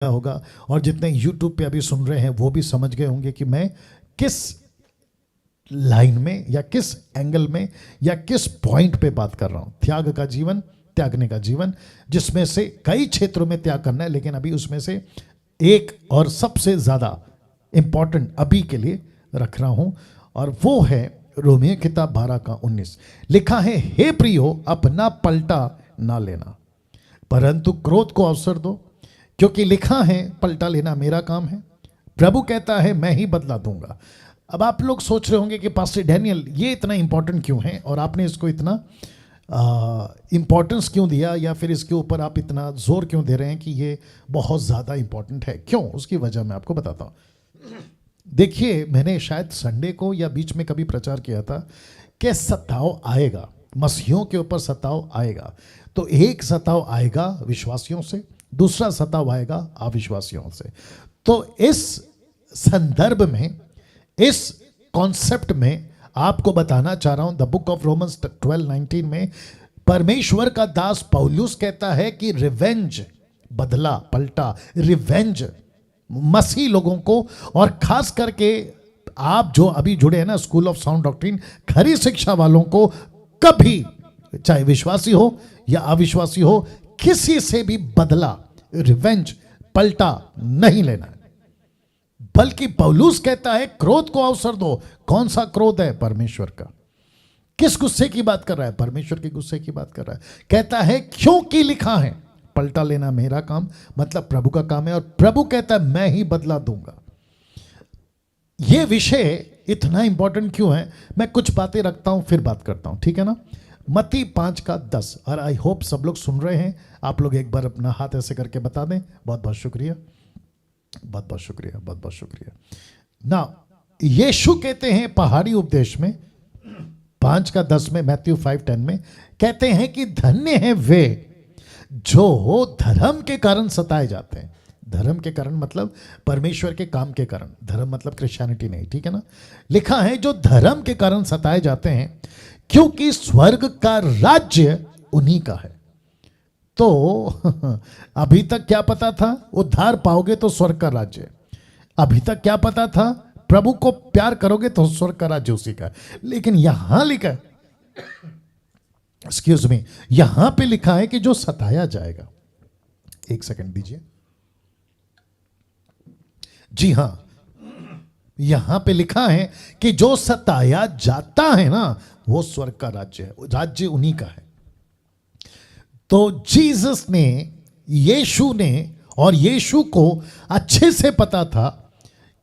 होगा और जितने YouTube पे अभी सुन रहे हैं वो भी समझ गए होंगे कि मैं किस लाइन में या किस एंगल में या किस पॉइंट पे बात कर रहा हूं। त्याग का जीवन, त्यागने का जीवन, जिसमें से कई क्षेत्रों में त्याग करना है, लेकिन अभी उसमें से एक और सबसे ज्यादा इंपॉर्टेंट अभी के लिए रख रहा हूं, और वो है रोमियो किताब 12:19। लिखा है, हे प्रियो, अपना पलटा ना लेना, परंतु क्रोध को अवसर दो, क्योंकि लिखा है, पलटा लेना मेरा काम है, प्रभु कहता है मैं ही बदला दूंगा। अब आप लोग सोच रहे होंगे कि पास्टर डैनियल ये इतना इंपॉर्टेंट क्यों है और आपने इसको इतना इंपॉर्टेंस क्यों दिया, या फिर इसके ऊपर आप इतना जोर क्यों दे रहे हैं कि ये बहुत ज़्यादा इंपॉर्टेंट है। क्यों, उसकी वजह मैं आपको बताता हूँ। देखिए, मैंने शायद संडे को या बीच में कभी प्रचार किया था कि सताव आएगा, मसीहों के ऊपर सताव आएगा। तो एक सताव आएगा विश्वासियों से, दूसरा सताव आएगा अविश्वासियों से। तो इस संदर्भ में, इस कॉन्सेप्ट में आपको बताना चाह रहा हूं, द बुक ऑफ रोमन्स 12:19 में परमेश्वर का दास पौलुस कहता है कि रिवेंज, बदला, पलटा, रिवेंज मसीह लोगों को, और खास करके आप जो अभी जुड़े हैं ना स्कूल ऑफ साउंड डॉक्ट्रिन, खरी शिक्षा वालों को कभी, चाहे विश्वासी हो या अविश्वासी हो, किसी से भी बदला, रिवेंज, पलटा नहीं लेना है। बल्कि पौलुस कहता है क्रोध को अवसर दो। कौन सा क्रोध है? परमेश्वर का। किस गुस्से की बात कर रहा है? परमेश्वर के गुस्से की बात कर रहा है। कहता है क्योंकि लिखा है, पलटा लेना मेरा काम, मतलब प्रभु का काम है, और प्रभु कहता है मैं ही बदला दूंगा। यह विषय इतना इंपॉर्टेंट क्यों है, मैं कुछ बातें रखता हूं फिर बात करता हूं, ठीक है ना। मत्ती 5:10, और आई होप सब लोग सुन रहे हैं। आप लोग एक बार अपना हाथ ऐसे करके बता दें। बहुत बहुत शुक्रिया, बहुत बहुत शुक्रिया, बहुत बहुत शुक्रिया। ना यीशु कहते हैं पहाड़ी उपदेश में 5:10 में, मैथ्यू 5:10 में कहते हैं कि धन्य है वे जो धर्म के कारण सताए जाते हैं। धर्म के कारण मतलब परमेश्वर के काम के कारण, धर्म मतलब क्रिश्चियनिटी नहीं, ठीक है ना। लिखा है जो धर्म के कारण सताए जाते हैं, क्योंकि स्वर्ग का राज्य उन्हीं का है। तो अभी तक क्या पता था? उद्धार पाओगे तो स्वर्ग का राज्य। अभी तक क्या पता था? प्रभु को प्यार करोगे तो स्वर्ग का राज्य उसी का है। लेकिन यहां लिखा है, एक्सक्यूज मी, यहां पे लिखा है कि जो सताया जाएगा, एक सेकंड दीजिए, जी हां, यहां पे लिखा है कि जो सताया जाता है ना, वो स्वर्ग का राज्य है, राज्य उन्हीं का है। तो जीसस ने, यीशु ने, और यीशु को अच्छे से पता था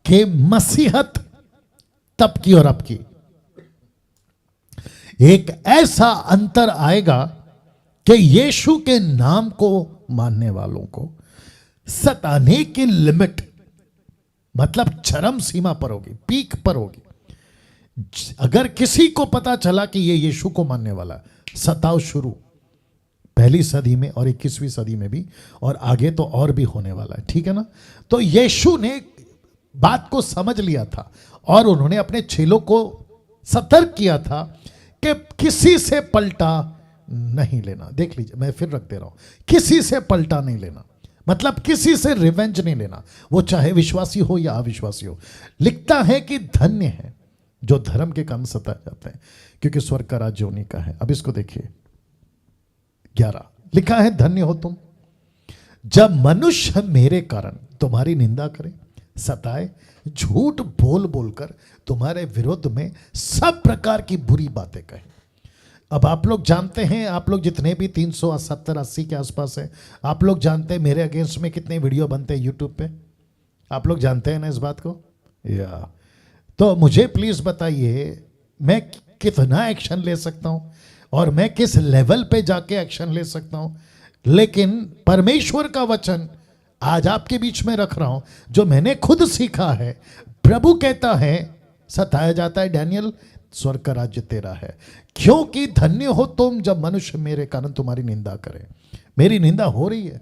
कि मसीहत तब की और अब की एक ऐसा अंतर आएगा कि यीशु के नाम को मानने वालों को सताने की लिमिट, मतलब चरम सीमा पर होगी, पीक पर होगी। अगर किसी को पता चला कि ये यीशु को मानने वाला, सताव शुरू, पहली सदी में और 21वीं सदी में भी, और आगे तो और भी होने वाला है, ठीक है ना। तो यीशु ने बात को समझ लिया था और उन्होंने अपने चेलों को सतर्क किया था कि किसी से पलटा नहीं लेना। देख लीजिए, मैं फिर रख दे रहा हूं, किसी से पलटा नहीं लेना, मतलब किसी से रिवेंज नहीं लेना, वो चाहे विश्वासी हो या अविश्वासी हो। लिखता है कि धन्य है जो धर्म के काम सताए जाते हैं, क्योंकि स्वर्ग का राज्य उन्हीं का है। अब इसको देखिए, 11 लिखा है, धन्य हो तुम जब मनुष्य मेरे कारण तुम्हारी निंदा करे, सताए, झूठ बोल बोलकर तुम्हारे विरुद्ध में सब प्रकार की बुरी बातें कहें। अब आप लोग जानते हैं, आप लोग जितने भी 370-80 के आसपास है, आप लोग जानते हैं मेरे अगेंस्ट में कितने वीडियो बनते हैं यूट्यूब पे। आप लोग जानते हैं ना इस बात को, या तो मुझे प्लीज बताइए मैं कितना एक्शन ले सकता हूं और मैं किस लेवल पे जाके एक्शन ले सकता हूं। लेकिन परमेश्वर का वचन आज आपके बीच में रख रहा हूं, जो मैंने खुद सीखा है। प्रभु कहता है, सताया जाता है डैनियल, स्वर्ग का राज्य तेरा है, क्योंकि धन्य हो तुम जब मनुष्य मेरे कारण तुम्हारी निंदा करे। मेरी निंदा हो रही है,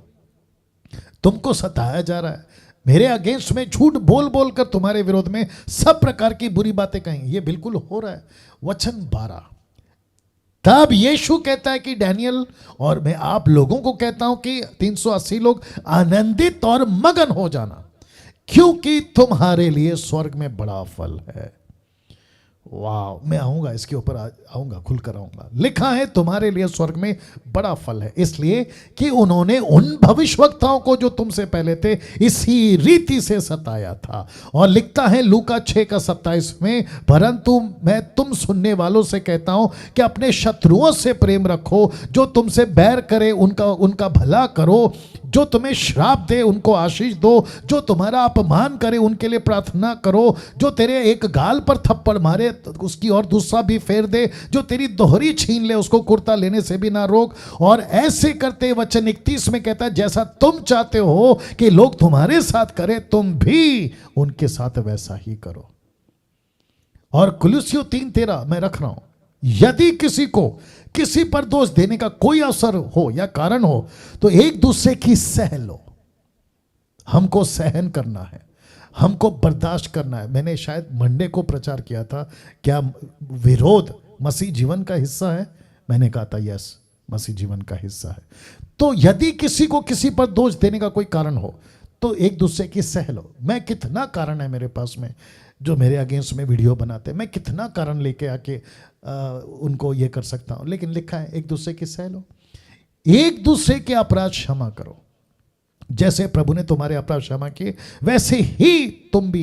तुमको सताया जा रहा है, मेरे अगेंस्ट में झूठ बोल बोल कर तुम्हारे विरोध में सब प्रकार की बुरी बातें कहें, ये बिल्कुल हो रहा है। वचन 12, तब यीशु कहता है कि डैनियल और मैं आप लोगों को कहता हूं कि 380 लोग आनंदित और मगन हो जाना, क्योंकि तुम्हारे लिए स्वर्ग में बड़ा फल है। वाह, मैं आऊंगा इसके ऊपर, आऊंगा खुलकर आऊंगा। लिखा है तुम्हारे लिए स्वर्ग में बड़ा फल है, इसलिए कि उन्होंने उन भविष्यवक्ताओं को जो तुमसे पहले थे इसी रीति से सताया था। और लिखता है लूका 6:27 में, परंतु मैं तुम सुनने वालों से कहता हूं कि अपने शत्रुओं से प्रेम रखो, जो तुमसे बैर करे उनका भला करो, जो तुम्हें श्राप दे उनको आशीष दो, जो तुम्हारा अपमान करे उनके लिए प्रार्थना करो, जो तेरे एक गाल पर थप्पड़ मारे उसकी और दूसरा भी फेर दे, जो तेरी दोहरी छीन ले उसको कुर्ता लेने से भी ना रोक। और ऐसे करते, वचन 31 में कहता है, जैसा तुम चाहते हो कि लोग तुम्हारे साथ करें तुम भी उनके साथ वैसा ही करो। और कुलुस्सियों 3:13 मैं रख रहा हूं, यदि किसी को किसी पर दोष देने का कोई अवसर हो या कारण हो तो एक दूसरे की सह लो। हमको सहन करना है, हमको बर्दाश्त करना है। मैंने शायद मंडे को प्रचार किया था, क्या विरोध मसीह जीवन का हिस्सा है? मैंने कहा था यस, मसीह जीवन का हिस्सा है। तो यदि किसी को किसी पर दोष देने का कोई कारण हो तो एक दूसरे की सह लो। मैं कितना कारण है मेरे पास में जो मेरे अगेंस्ट में वीडियो बनाते हैं, मैं कितना कारण लेके आके उनको ये कर सकता हूं, लेकिन लिखा है एक दूसरे की सह लो, एक दूसरे के अपराध क्षमा करो, जैसे प्रभु ने तुम्हारे अपराध क्षमा किए वैसे ही तुम भी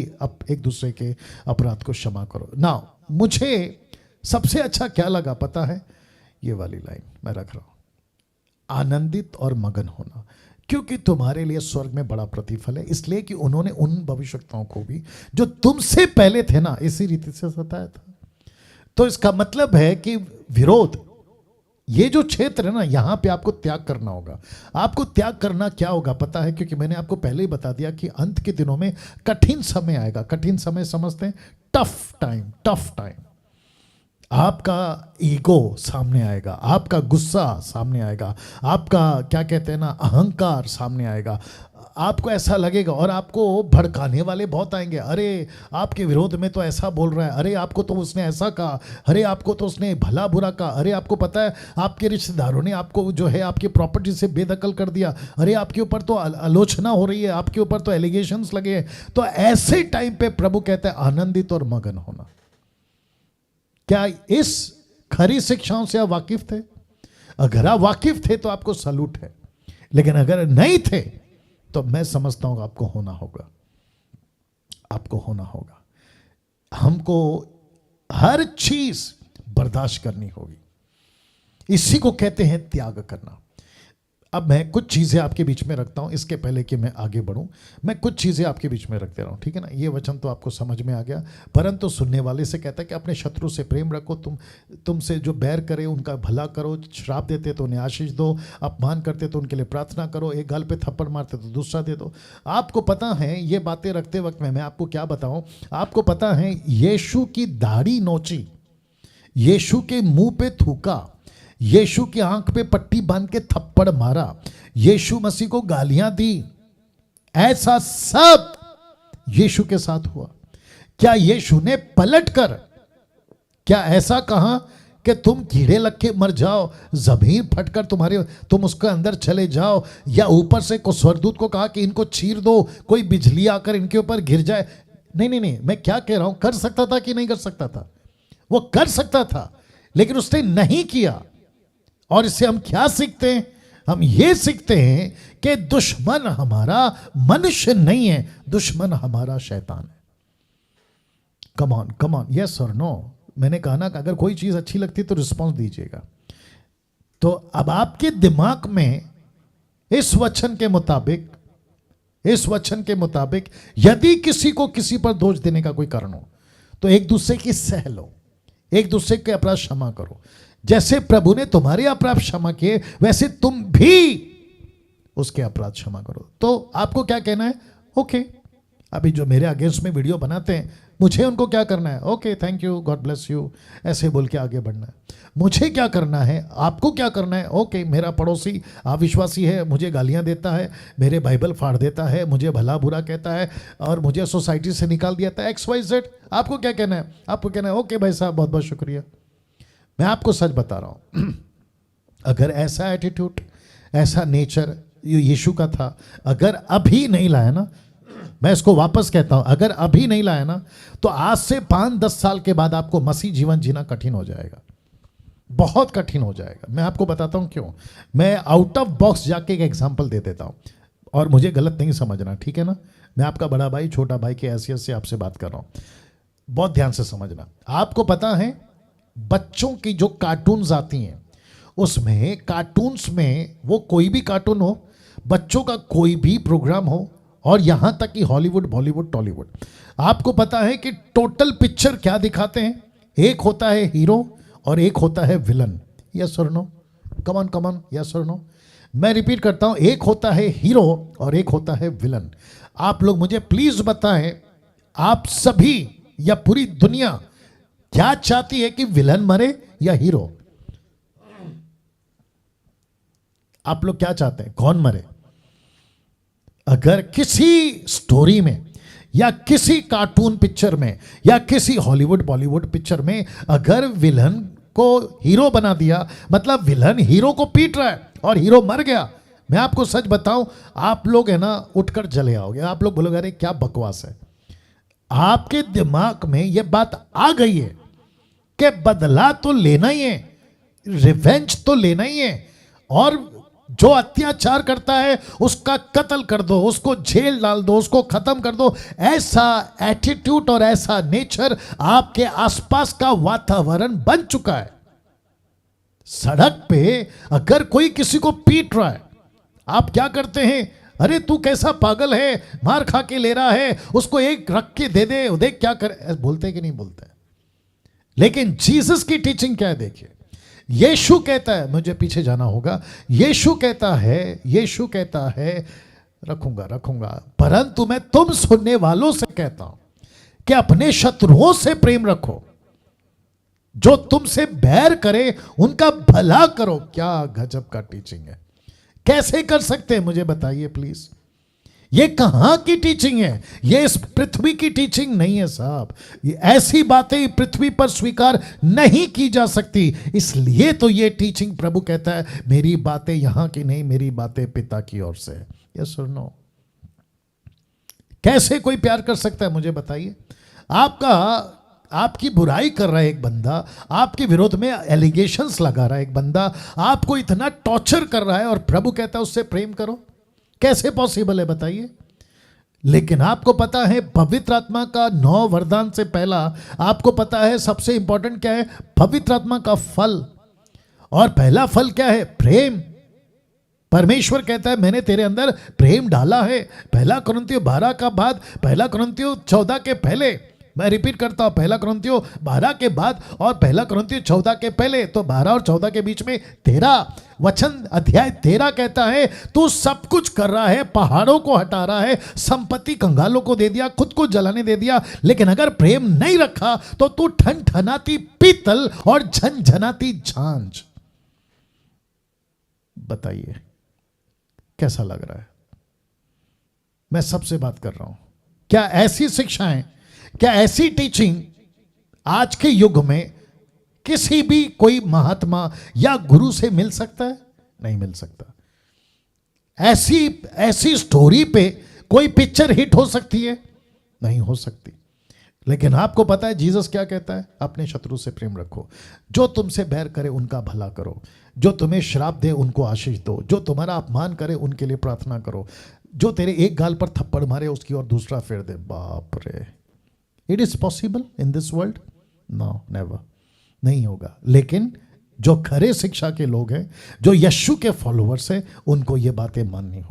एक दूसरे के अपराध को क्षमा करो। ना मुझे सबसे अच्छा क्या लगा पता है? ये वाली लाइन मैं रख रहा हूं, आनंदित और मगन होना, क्योंकि तुम्हारे लिए स्वर्ग में बड़ा प्रतिफल है। इसलिए कि उन्होंने उन भविष्यवक्ताओं को भी जो तुमसे पहले थे ना इसी रीति से सताया था। तो इसका मतलब है कि विरोध, ये जो क्षेत्र है ना, यहां पे आपको त्याग करना होगा। आपको त्याग करना क्या होगा पता है? क्योंकि मैंने आपको पहले ही बता दिया कि अंत के दिनों में कठिन समय आएगा। कठिन समय समझते हैं? Tough time. आपका ईगो सामने आएगा, आपका गुस्सा सामने आएगा, आपका क्या कहते हैं ना, अहंकार सामने आएगा। आपको ऐसा लगेगा और आपको भड़काने वाले बहुत आएंगे। अरे आपके विरोध में तो ऐसा बोल रहा है, अरे आपको तो उसने ऐसा कहा, अरे आपको तो उसने भला बुरा कहा, अरे आपको पता है आपके रिश्तेदारों ने आपको जो है आपकी प्रॉपर्टी से बेदखल कर दिया, अरे आपके ऊपर तो आलोचना हो रही है, आपके ऊपर तो एलिगेशंस लगे हैं। तो ऐसे टाइम पे प्रभु कहता है आनंदित और मगन होना। क्या इस खरी शिक्षाओं से आप वाकिफ थे? अगर आप वाकिफ थे तो आपको सलूट है, लेकिन अगर नहीं थे तो मैं समझता हूं आपको होना होगा, आपको होना होगा। हमको हर चीज बर्दाश्त करनी होगी। इसी को कहते हैं त्याग करना। अब मैं कुछ चीज़ें आपके बीच में रखता हूं, इसके पहले कि मैं आगे बढ़ूं मैं कुछ चीज़ें आपके बीच में रखते रहा हूं, ठीक है ना? ये वचन तो आपको समझ में आ गया। परंतु सुनने वाले से कहता है कि अपने शत्रु से प्रेम रखो, तुमसे जो बैर करे उनका भला करो, श्राप देते तो उन्हें आशीष दो, अपमान करते तो उनके लिए प्रार्थना करो, एक गाल पे थप्पड़ मारते तो दूसरा दे दो। आपको पता है ये बातें रखते वक्त में मैं आपको क्या बताऊं, आपको पता है यीशु की दाढ़ी नोची, यीशु के मुंह पे थूका, यीशु की आंख पे पट्टी बांध के थप्पड़ मारा, यीशु मसीह को गालियां दी, ऐसा सब यीशु के साथ हुआ। क्या यीशु ने पलटकर क्या ऐसा कहा कि तुम कीड़े लग के मर जाओ, जमीन फटकर तुम उसके अंदर चले जाओ, या ऊपर से को स्वर्गदूत को कहा कि इनको चीर दो, कोई बिजली आकर इनके ऊपर गिर जाए? नहीं, मैं क्या कह रहा हूं, कर सकता था कि नहीं कर सकता था? वो कर सकता था, लेकिन उसने नहीं किया। और इससे हम क्या सीखते हैं? हम ये सीखते हैं कि दुश्मन हमारा मनुष्य नहीं है, दुश्मन हमारा शैतान है। कम ऑन, यस और नो। मैंने कहा ना कि अगर कोई चीज अच्छी लगती तो रिस्पॉन्स दीजिएगा। तो अब आपके दिमाग में इस वचन के मुताबिक यदि किसी को किसी पर दोष देने का कोई कारण हो तो एक दूसरे की सह लो, एक दूसरे के अपराध क्षमा करो। जैसे प्रभु ने तुम्हारे अपराध क्षमा किए वैसे तुम भी उसके अपराध क्षमा करो। तो आपको क्या कहना है? ओके। अभी जो मेरे अगेंस्ट में वीडियो बनाते हैं मुझे उनको क्या करना है? Okay, thank you, God bless you, ऐसे बोल के आगे बढ़ना है। मुझे क्या करना है, आपको क्या करना है? ओके, मेरा पड़ोसी अविश्वासी है, मुझे गालियां देता है, मेरे बाइबल फाड़ देता है, मुझे भला बुरा कहता है और मुझे सोसाइटी से निकाल दिया था, XYZ। आपको क्या कहना है? आपको कहना है ओके भाई साहब, बहुत बहुत शुक्रिया, मैं आपको सच बता रहा हूं, अगर ऐसा एटीट्यूड, ऐसा नेचर यीशु का था, अगर अभी नहीं लाया ना, मैं इसको वापस कहता हूं, अगर अभी नहीं लाया ना, तो आज से 5-10 साल के बाद आपको मसीह जीवन जीना कठिन हो जाएगा, बहुत कठिन हो जाएगा। मैं आपको बताता हूं क्यों। मैं आउट ऑफ बॉक्स जाके एक एग्जांपल दे देता हूं, और मुझे गलत नहीं समझना, ठीक है ना। मैं आपका बड़ा भाई, छोटा भाई की हैसियत से आपसे बात कर रहा हूं, बहुत ध्यान से समझना। आपको पता है बच्चों की जो कार्टून्स आती हैं, उसमें कार्टून्स में वो कोई भी कार्टून हो, बच्चों का कोई भी प्रोग्राम हो, और यहां तक कि हॉलीवुड, बॉलीवुड, टॉलीवुड, आपको पता है कि टोटल पिक्चर क्या दिखाते हैं? एक होता है हीरो और एक होता है विलन। यस और नो? कम ऑन, यस और नो? मैं रिपीट करता हूं, एक होता है हीरो और एक होता है विलन। आप लोग मुझे प्लीज बताएं, आप सभी या पूरी दुनिया क्या चाहती है कि विलन मरे या हीरो? आप लोग क्या चाहते हैं, कौन मरे? अगर किसी स्टोरी में या किसी कार्टून पिक्चर में या किसी हॉलीवुड, बॉलीवुड पिक्चर में अगर विलन को हीरो बना दिया, मतलब विलन हीरो को पीट रहा है और हीरो मर गया, मैं आपको सच बताऊं, आप लोग है ना उठकर चले आओगे। आप लोग बोलोगे अरे क्या बकवास है। आपके दिमाग में यह बात आ गई है कि बदला तो लेना ही है, रिवेंज तो लेना ही है, और जो अत्याचार करता है उसका कत्ल कर दो, उसको जेल डाल दो, उसको खत्म कर दो। ऐसा एटीट्यूड और ऐसा नेचर आपके आसपास का वातावरण बन चुका है। सड़क पे अगर कोई किसी को पीट रहा है, आप क्या करते हैं? अरे तू कैसा पागल है, मार खा के ले रहा है, उसको एक रख के दे दे, देख क्या करे, बोलते कि नहीं बोलते? लेकिन जीसस की टीचिंग क्या है देखिए। यीशु कहता है, मुझे पीछे जाना होगा, यीशु कहता है रखूंगा, परंतु मैं तुम सुनने वालों से कहता हूं कि अपने शत्रुओं से प्रेम रखो, जो तुमसे बैर करे उनका भला करो। क्या गजब का टीचिंग है। कैसे कर सकते हैं मुझे बताइए प्लीज। ये कहां की टीचिंग है? ये इस पृथ्वी की टीचिंग नहीं है साहब। ये ऐसी बातें पृथ्वी पर स्वीकार नहीं की जा सकती। इसलिए तो ये टीचिंग प्रभु कहता है मेरी बातें यहां की नहीं, मेरी बातें पिता की ओर से। यस और नो? कैसे कोई प्यार कर सकता है मुझे बताइए। आपकी बुराई कर रहा है एक बंदा, आपके विरोध में एलिगेशंस लगा रहा है एक बंदा, आपको इतना टॉर्चर कर रहा है, और प्रभु कहता है उससे प्रेम करो। कैसे पॉसिबल है बताइए। लेकिन आपको पता है पवित्र आत्मा का 9 वरदान से पहला आपको पता है सबसे इंपॉर्टेंट क्या है? पवित्र आत्मा का फल। और पहला फल क्या है? प्रेम। परमेश्वर कहता है मैंने तेरे अंदर प्रेम डाला है। 1 कुरिन्थियों 12 का बाद 1 कुरिन्थियों 14 के पहले, मैं रिपीट करता हूं, 1 कुरिन्थियों 12 के बाद और 1 कुरिन्थियों 14 के पहले, तो 12 और 14 के बीच में 13 वचन, अध्याय 13 कहता है तू सब कुछ कर रहा है, पहाड़ों को हटा रहा है, संपत्ति कंगालों को दे दिया, खुद को जलाने दे दिया, लेकिन अगर प्रेम नहीं रखा तो तू ठनठनाती पीतल और झनझनाती झांझ। बताइए कैसा लग रहा है? मैं सबसे बात कर रहा हूं। क्या ऐसी शिक्षाएं, क्या ऐसी टीचिंग आज के युग में किसी भी कोई महात्मा या गुरु से मिल सकता है? नहीं मिल सकता। ऐसी स्टोरी पे कोई पिक्चर हिट हो सकती है? नहीं हो सकती। लेकिन आपको पता है जीसस क्या कहता है? अपने शत्रु से प्रेम रखो, जो तुमसे बैर करे उनका भला करो, जो तुम्हें श्राप दे उनको आशीष दो, जो तुम्हारा अपमान करे उनके लिए प्रार्थना करो, जो तेरे एक गाल पर थप्पड़ मारे उसकी और दूसरा फेर दे। बाप रे, it is possible in this world? No, never, नहीं होगा। लेकिन जो खरे शिक्षा के लोग हैं, जो यीशु के फॉलोअर्स हैं, उनको ये बातें माननी होगी।